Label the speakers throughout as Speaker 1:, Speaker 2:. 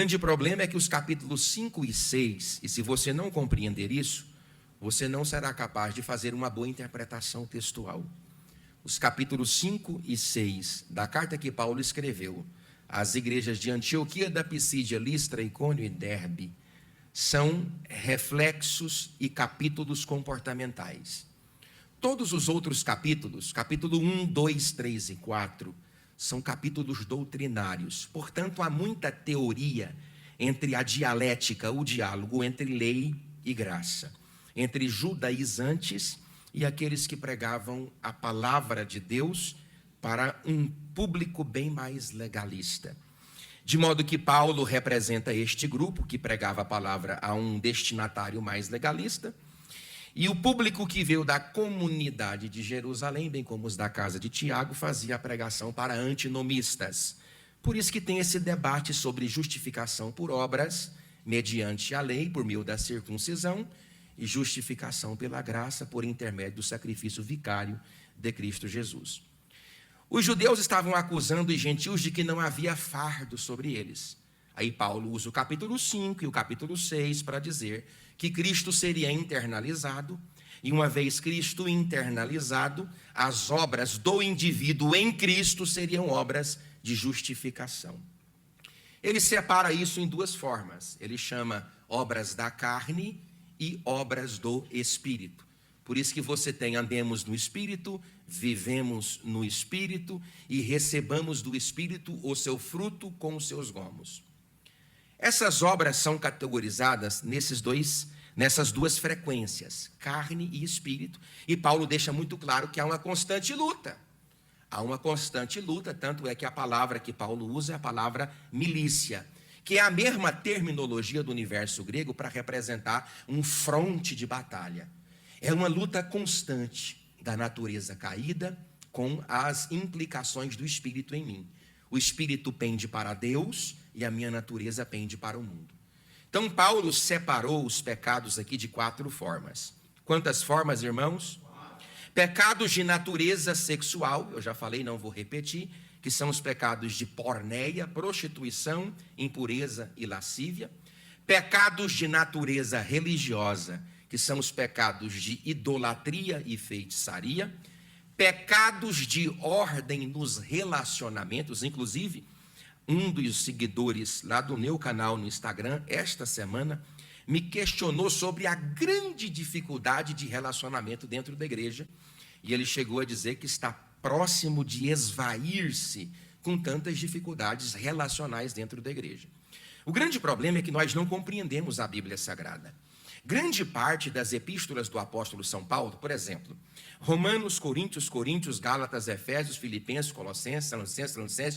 Speaker 1: O grande problema é que os capítulos 5 e 6, e se você não compreender isso, você não será capaz de fazer uma boa interpretação textual. Os capítulos 5 e 6 da carta que Paulo escreveu às igrejas de Antioquia, da Pisídia, Listra, Icônio e Derbe, são reflexos e capítulos comportamentais. Todos os outros capítulos, capítulo 1, 2, 3 e 4, são capítulos doutrinários. Portanto, há muita teoria entre a dialética, o diálogo entre lei e graça, entre judaizantes e aqueles que pregavam a palavra de Deus para um público bem mais legalista. De modo que Paulo representa este grupo que pregava a palavra a um destinatário mais legalista, e o público que veio da comunidade de Jerusalém, bem como os da casa de Tiago, fazia a pregação para antinomistas. Por isso que tem esse debate sobre justificação por obras, mediante a lei, por meio da circuncisão, e justificação pela graça, por intermédio do sacrifício vicário de Cristo Jesus. Os judeus estavam acusando os gentios de que não havia fardo sobre eles. Aí Paulo usa o capítulo 5 e o capítulo 6 para dizer que Cristo seria internalizado, e uma vez Cristo internalizado, as obras do indivíduo em Cristo seriam obras de justificação. Ele separa isso em duas formas. Ele chama obras da carne e obras do Espírito. Por isso que você tem: andemos no Espírito, vivemos no Espírito e recebamos do Espírito o seu fruto com os seus gomos. Essas obras são categorizadas nessas duas frequências, carne e espírito, e Paulo deixa muito claro que há uma constante luta. Há uma constante luta, tanto é que a palavra que Paulo usa é a palavra milícia, que é a mesma terminologia do universo grego para representar um fronte de batalha. É uma luta constante da natureza caída com as implicações do espírito em mim. O espírito pende para Deus e a minha natureza pende para o mundo. Então, Paulo separou os pecados aqui de 4 formas. Quantas formas, irmãos? Pecados de natureza sexual, eu já falei, não vou repetir, que são os pecados de porneia, prostituição, impureza e lascívia. Pecados de natureza religiosa, que são os pecados de idolatria e feitiçaria. Pecados de ordem nos relacionamentos, inclusive um dos seguidores lá do meu canal no Instagram, esta semana, me questionou sobre a grande dificuldade de relacionamento dentro da igreja, e ele chegou a dizer que está próximo de esvair-se com tantas dificuldades relacionais dentro da igreja. O grande problema é que nós não compreendemos a Bíblia Sagrada. Grande parte das epístolas do apóstolo São Paulo, por exemplo, Romanos, Coríntios, Gálatas, Efésios, Filipenses, Colossenses,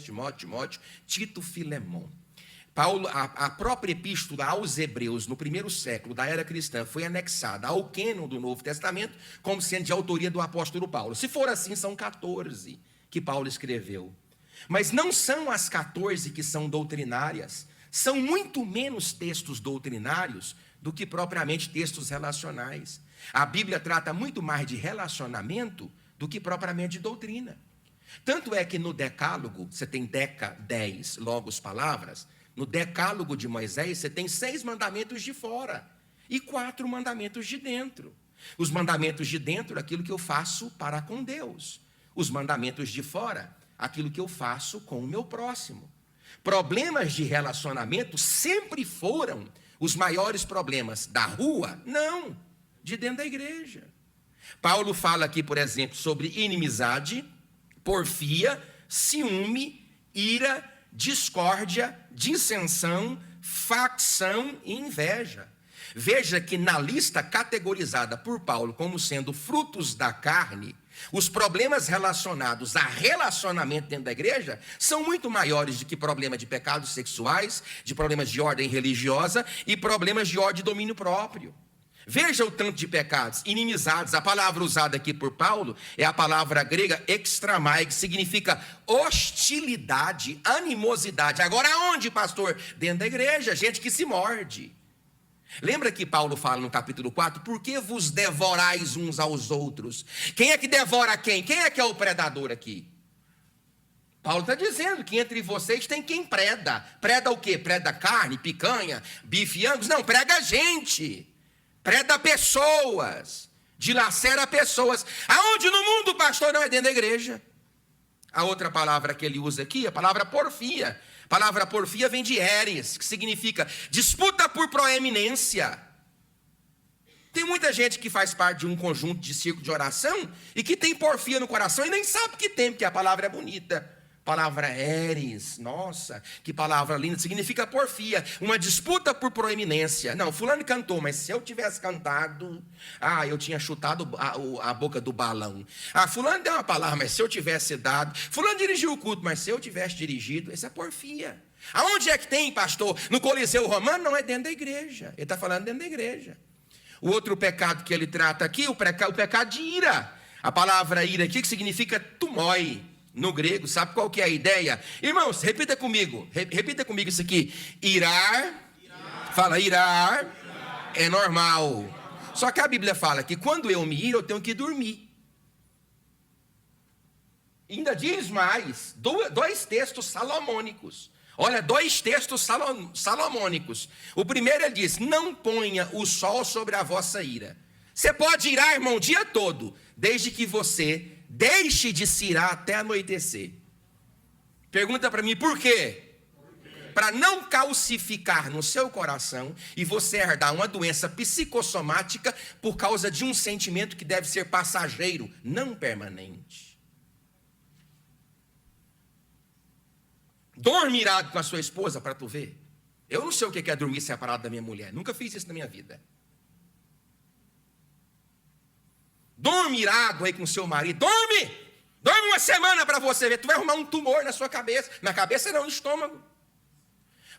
Speaker 1: Timóteo, Tito, Filemão. Paulo, a própria epístola aos Hebreus, no primeiro século da era cristã, foi anexada ao cânon do Novo Testamento como sendo de autoria do apóstolo Paulo. Se for assim, são 14 que Paulo escreveu. Mas não são as 14 que são doutrinárias, são muito menos textos doutrinários do que propriamente textos relacionais. A Bíblia trata muito mais de relacionamento do que propriamente de doutrina. Tanto é que no Decálogo, você tem 10 logos palavras, no Decálogo de Moisés você tem 6 mandamentos de fora e 4 mandamentos de dentro. Os mandamentos de dentro, aquilo que eu faço para com Deus. Os mandamentos de fora, aquilo que eu faço com o meu próximo. Problemas de relacionamento sempre foram os maiores problemas da rua? Não, de dentro da igreja. Paulo fala aqui, por exemplo, sobre inimizade, porfia, ciúme, ira, discórdia, dissensão, facção e inveja. Veja que na lista categorizada por Paulo como sendo frutos da carne, os problemas relacionados a relacionamento dentro da igreja são muito maiores do que problemas de pecados sexuais, de problemas de ordem religiosa e problemas de ordem de domínio próprio. Veja o tanto de pecados, inimizades. A palavra usada aqui por Paulo é a palavra grega extramai, que significa hostilidade, animosidade. Agora aonde, pastor? Dentro da igreja, gente que se morde. Lembra que Paulo fala no capítulo 4, por que vos devorais uns aos outros? Quem é que devora quem? Quem é que é o predador aqui? Paulo está dizendo que entre vocês tem quem preda. Preda o quê? Preda carne, picanha, bife angus? Não, prega gente. Preda pessoas. Dilacera pessoas. Aonde no mundo, pastor? Não é dentro da igreja. A outra palavra que ele usa aqui é a palavra porfia. A palavra porfia vem de eres, que significa disputa por proeminência. Tem muita gente que faz parte de um conjunto de círculo de oração e que tem porfia no coração e nem sabe que tem, porque a palavra é bonita. Palavra eres, nossa, que palavra linda, significa porfia, uma disputa por proeminência. Não, fulano cantou, mas se eu tivesse cantado, eu tinha chutado a boca do balão. Fulano deu uma palavra, mas se eu tivesse dado. Fulano dirigiu o culto, mas se eu tivesse dirigido, isso é porfia. Aonde é que tem, pastor? No Coliseu Romano? Não, é dentro da igreja. Ele está falando dentro da igreja. O outro pecado que ele trata aqui, o pecado de ira. A palavra ira aqui que significa tumoi. No grego, sabe qual que é a ideia? Irmãos, repita comigo isso aqui. Irar. Fala, irar é normal. Só que a Bíblia fala que quando eu me iro, eu tenho que dormir. Ainda diz mais, dois textos salomônicos. Olha, dois textos salomônicos. O primeiro ele diz, não ponha o sol sobre a vossa ira. Você pode irar, irmão, o dia todo, desde que você deixe de se irar até anoitecer. Pergunta para mim, por quê? Para não calcificar no seu coração e você herdar uma doença psicossomática por causa de um sentimento que deve ser passageiro, não permanente. Dorme irado com a sua esposa para tu ver. Eu não sei o que é dormir separado da minha mulher. Nunca fiz isso na minha vida. Dorme irado aí com o seu marido. Dorme uma semana para você ver. Tu vai arrumar um tumor na sua cabeça. Na cabeça não, no estômago.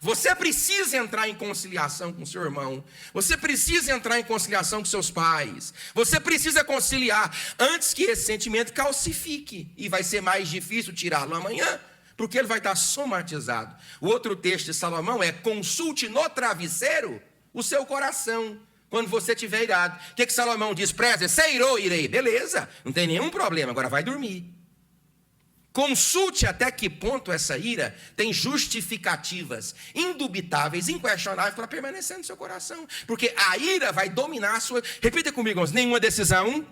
Speaker 1: Você precisa entrar em conciliação com seu irmão. Você precisa entrar em conciliação com seus pais. Você precisa conciliar antes que esse sentimento calcifique. E vai ser mais difícil tirá-lo amanhã, porque ele vai estar somatizado. O outro texto de Salomão é: consulte no travesseiro o seu coração, quando você estiver irado. O que Salomão diz? Preza, você irou, irei. Beleza, não tem nenhum problema, agora vai dormir. Consulte até que ponto essa ira tem justificativas indubitáveis, inquestionáveis para permanecer no seu coração. Porque a ira vai dominar a sua... Repita comigo, irmãos. Nenhuma decisão,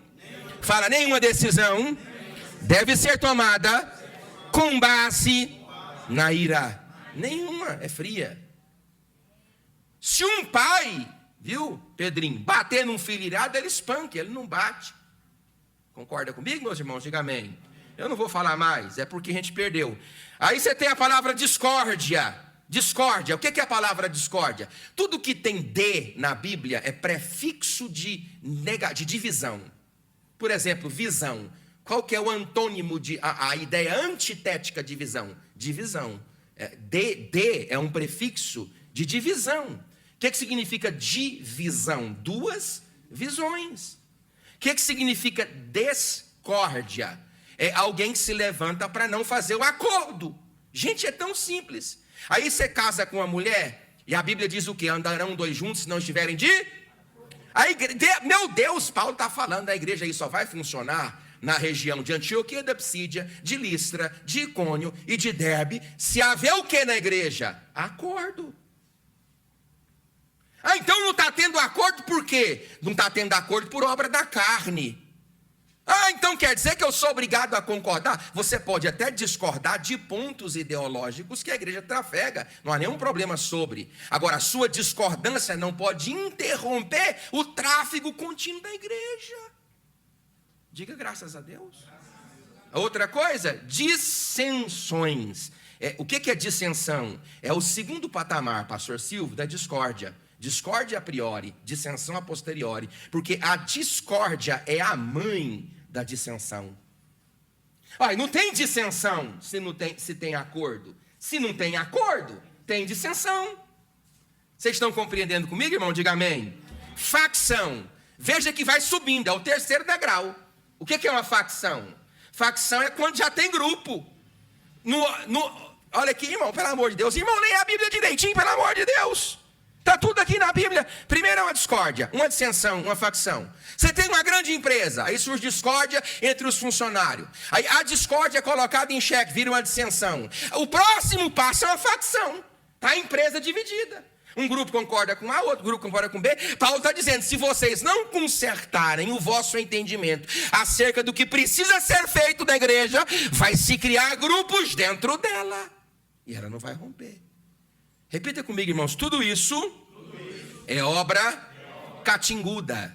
Speaker 1: fala, nenhuma decisão deve ser tomada com base na ira. Nenhuma, é fria. Se um pai, viu, Pedrinho, bater num filho irado, ele espanca, ele não bate. Concorda comigo, meus irmãos? Diga amém. Eu não vou falar mais, é porque a gente perdeu. Aí você tem a palavra discórdia. Discórdia, o que é a palavra discórdia? Tudo que tem D na Bíblia é prefixo de divisão. Por exemplo, visão. Qual que é o antônimo de a ideia antitética de visão? Divisão. D é um prefixo de divisão. O que significa divisão? Duas visões. O que significa discórdia? É alguém que se levanta para não fazer o acordo. Gente, é tão simples. Aí você casa com uma mulher, e a Bíblia diz o quê? Andarão dois juntos se não estiverem de... Meu Deus, Paulo está falando, a igreja aí só vai funcionar na região de Antioquia da Psídia, de Listra, de Icônio e de Derbe, se haver o que na igreja? Acordo. Então não está tendo acordo por quê? Não está tendo acordo por obra da carne. Então quer dizer que eu sou obrigado a concordar? Você pode até discordar de pontos ideológicos que a igreja trafega, não há nenhum problema sobre. Agora, a sua discordância não pode interromper o tráfego contínuo da igreja. Diga graças a Deus. Outra coisa, dissensões. O que é dissensão? É o segundo patamar, pastor Silvio, da discórdia. Discórdia a priori, dissensão a posteriori. Porque a discórdia é a mãe da dissensão. Não tem dissensão se tem acordo. Se não tem acordo, tem dissensão. Vocês estão compreendendo comigo, irmão? Diga amém. Facção. Veja que vai subindo, é o terceiro degrau. O que é uma facção? Facção é quando já tem grupo. Olha aqui, irmão, pelo amor de Deus. Irmão, leia a Bíblia direitinho, pelo amor de Deus. Está tudo aqui na Bíblia. Primeiro é uma discórdia, uma dissensão, uma facção. Você tem uma grande empresa, aí surge discórdia entre os funcionários. Aí a discórdia é colocada em xeque, vira uma dissensão. O próximo passo é uma facção. Está a empresa dividida. Um grupo concorda com A, outro grupo concorda com B. Paulo está dizendo, se vocês não consertarem o vosso entendimento acerca do que precisa ser feito na igreja, vai se criar grupos dentro dela. E ela não vai romper. Repita comigo, irmãos, tudo isso é obra catinguda.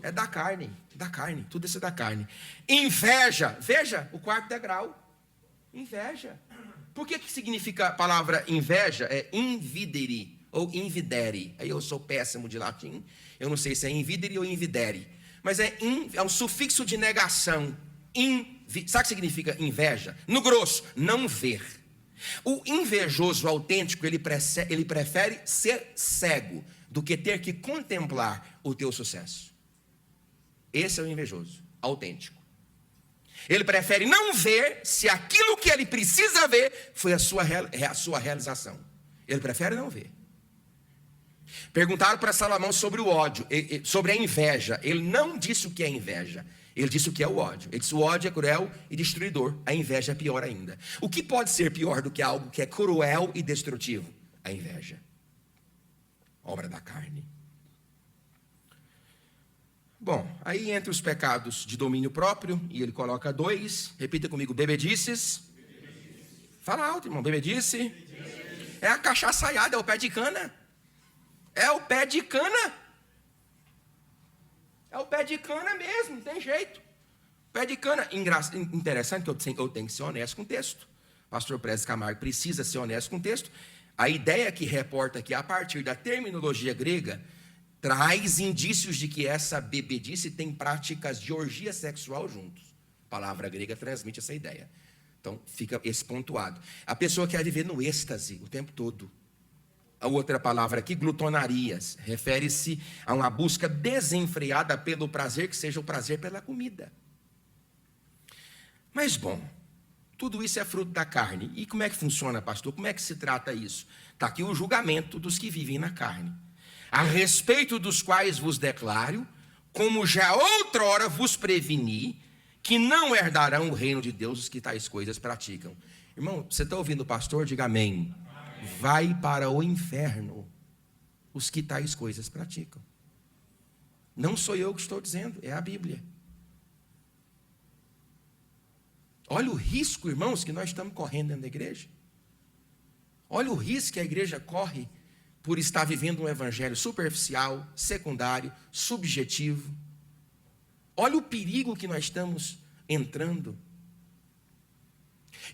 Speaker 1: É da carne, tudo isso é da carne. Inveja, veja o quarto degrau. Inveja. Por que significa a palavra inveja? É invidere ou invidere. Aí eu sou péssimo de latim, eu não sei se é invidere ou invidere. Mas é um sufixo de negação. Sabe o que significa inveja? No grosso, não ver. O invejoso autêntico, ele prefere ser cego do que ter que contemplar o teu sucesso. Esse é o invejoso autêntico. Ele prefere não ver se aquilo que ele precisa ver foi a sua realização. Ele prefere não ver. Perguntaram para Salomão sobre o ódio, sobre a inveja. Ele não disse o que é inveja. Ele disse o que é o ódio. Ele disse o ódio é cruel e destruidor. A inveja é pior ainda. O que pode ser pior do que algo que é cruel e destrutivo? A inveja. Obra da carne. Bom, aí entre os pecados de domínio próprio, e ele coloca 2. Repita comigo, bebedices. Fala alto, irmão, bebedice. É a cachaçaiada, é o pé de cana. É o pé de cana. É o pé de cana mesmo, não tem jeito. Pé de cana. Interessante que eu tenho que ser honesto com o texto. Pastor Prez Camargo precisa ser honesto com o texto. A ideia que reporta aqui, a partir da terminologia grega, traz indícios de que essa bebedice tem práticas de orgia sexual juntos. A palavra grega transmite essa ideia. Então, fica esse pontuado. A pessoa quer viver no êxtase o tempo todo. A outra palavra aqui, glutonarias, refere-se a uma busca desenfreada pelo prazer, que seja o prazer pela comida. Mas, bom, tudo isso é fruto da carne. E como é que funciona, pastor? Como é que se trata isso? Está aqui o julgamento dos que vivem na carne. A respeito dos quais vos declaro, como já outrora vos preveni, que não herdarão o reino de Deus os que tais coisas praticam. Irmão, você está ouvindo o pastor? Diga amém. Vai para o inferno os que tais coisas praticam. Não sou eu que estou dizendo, é a Bíblia. Olha o risco, irmãos, que nós estamos correndo dentro da igreja. Olha o risco que a igreja corre por estar vivendo um evangelho superficial, secundário, subjetivo. Olha o perigo que nós estamos entrando.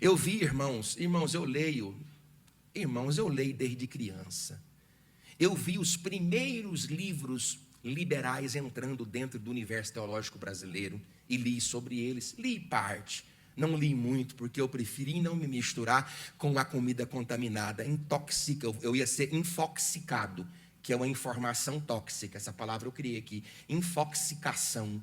Speaker 1: Eu vi, irmãos, eu leio desde criança. Eu vi os primeiros livros liberais entrando dentro do universo teológico brasileiro e li sobre eles. Li parte, não li muito, porque eu preferi não me misturar com a comida contaminada. Eu ia ser infoxicado, que é uma informação tóxica. Essa palavra eu criei aqui, infoxicação.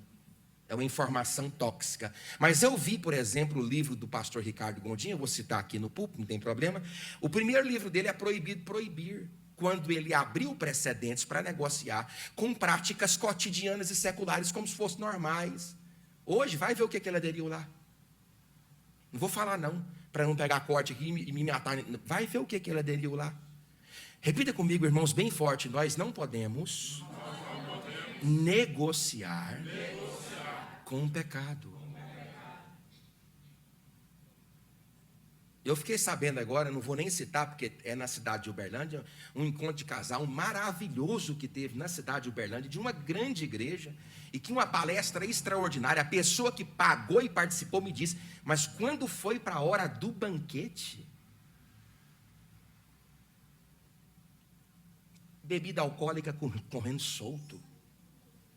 Speaker 1: É uma informação tóxica. Mas eu vi, por exemplo, o livro do pastor Ricardo Gondim, eu vou citar aqui no púlpito, não tem problema. O primeiro livro dele é Proibido Proibir, quando ele abriu precedentes para negociar com práticas cotidianas e seculares como se fossem normais. Hoje, vai ver o que ele aderiu lá. Não vou falar não, para não pegar corte aqui e me matar. Vai ver o que ele aderiu lá. Repita comigo, irmãos, bem forte. Nós não podemos negociar com o pecado. Eu fiquei sabendo agora, não vou nem citar, porque é na cidade de Uberlândia, um encontro de casal maravilhoso que teve na cidade de Uberlândia, de uma grande igreja, e que uma palestra extraordinária. A pessoa que pagou e participou me disse, mas quando foi para a hora do banquete, bebida alcoólica correndo solto,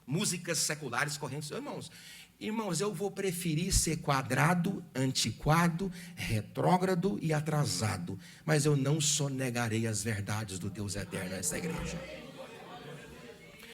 Speaker 1: músicas seculares correndo solto. Irmãos, eu vou preferir ser quadrado, antiquado, retrógrado e atrasado, mas eu não sonegarei as verdades do Deus eterno nessa igreja.